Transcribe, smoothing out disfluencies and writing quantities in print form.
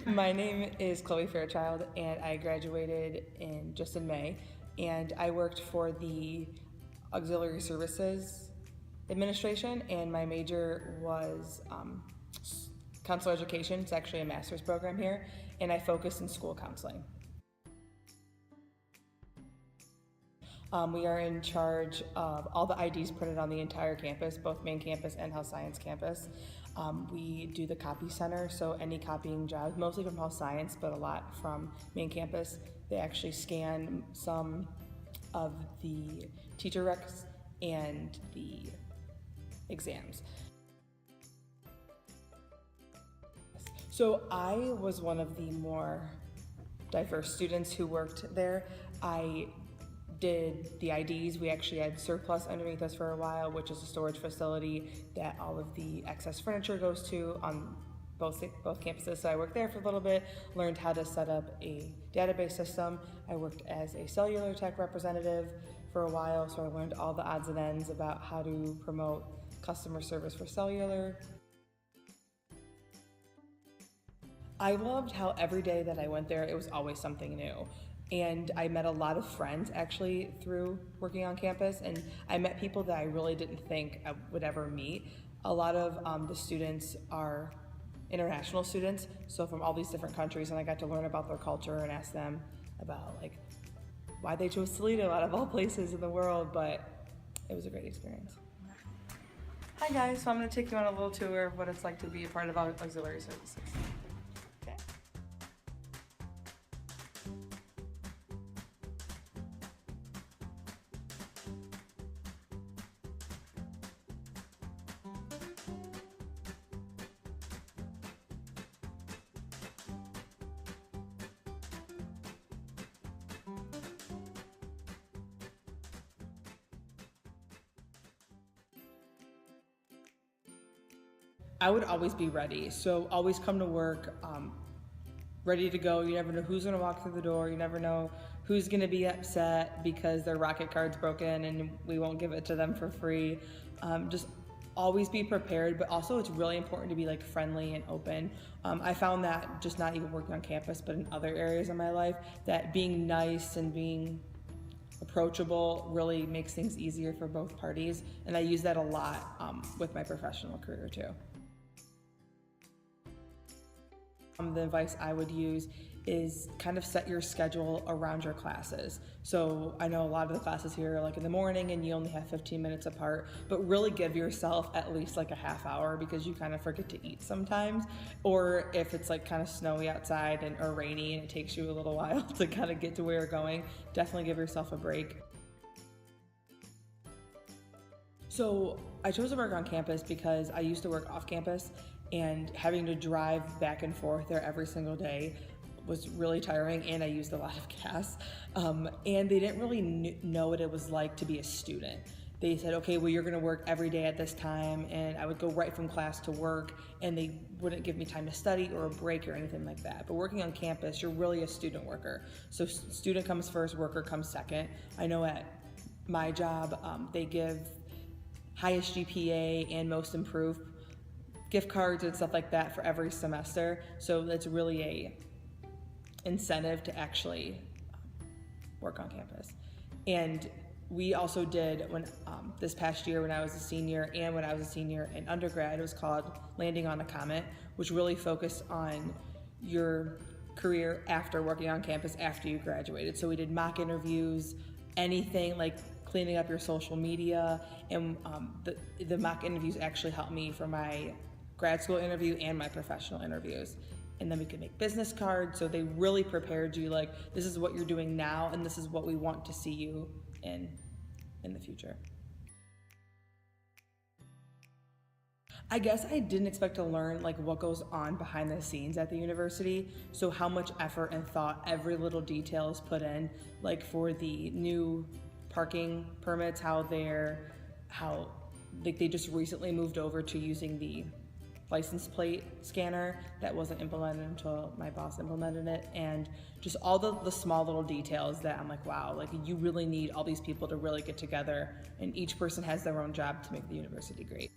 My name is Chloe Fairchild, and I graduated just in May. And I worked for the Auxiliary Services Administration, and my major was counselor education. It's actually a master's program here, and I focused in school counseling. We are in charge of all the IDs printed on the entire campus, both main campus and health science campus. We do the copy center, so any copying jobs, mostly from health science, but a lot from main campus. They actually scan some of the teacher recs and the exams. So I was one of the more diverse students who worked there. I did the IDs. We actually had surplus underneath us for a while, which is a storage facility that all of the excess furniture goes to on both campuses. So I worked there for a little bit, learned how to set up a database system. I worked as a cellular tech representative for a while, so I learned all the odds and ends about how to promote customer service for cellular. I loved how every day that I went there, it was always something new. And I met a lot of friends actually through working on campus, and I met people that I really didn't think I would ever meet. A lot of the students are international students, so from all these different countries, and I got to learn about their culture and ask them about like why they chose Toledo out of all places in the world, but it was a great experience. Hi guys, so I'm going to take you on a little tour of what it's like to be a part of Auxiliary Services. I would always be ready. So always come to work ready to go. You never know who's gonna walk through the door. You never know who's gonna be upset because their Rocket card's broken and we won't give it to them for free. Just always be prepared, but also it's really important to be like friendly and open. I found that just not even working on campus, but in other areas of my life, that being nice and being approachable really makes things easier for both parties. And I use that a lot with my professional career too. The advice I would use is kind of set your schedule around your classes. So I know a lot of the classes here are like in the morning and you only have 15 minutes apart, but really give yourself at least like a half hour because you kind of forget to eat sometimes. Or if it's like kind of snowy outside or rainy and it takes you a little while to kind of get to where you're going, definitely give yourself a break. So I chose to work on campus because I used to work off campus, and having to drive back and forth there every single day was really tiring, and I used a lot of gas. And they didn't really know what it was like to be a student. They said, okay, well, you're gonna work every day at this time, and I would go right from class to work, and they wouldn't give me time to study or a break or anything like that. But working on campus, you're really a student worker. So student comes first, worker comes second. I know at my job, they give highest GPA and most improved gift cards and stuff like that for every semester. So that's really a incentive to actually work on campus. And we also did when this past year when I was a senior and when I was a senior in undergrad, it was called Landing on a Comet, which really focused on your career after working on campus after you graduated. So we did mock interviews, anything like cleaning up your social media, and the mock interviews actually helped me for my grad school interview and my professional interviews. And then we could make business cards, so they really prepared you like, this is what you're doing now and this is what we want to see you in the future. I guess I didn't expect to learn like what goes on behind the scenes at the university. So how much effort and thought every little detail is put in, like for the new parking permits, how they just recently moved over to using the license plate scanner that wasn't implemented until my boss implemented it, and just all the small little details that I'm like, wow, like you really need all these people to really get together, and each person has their own job to make the university great.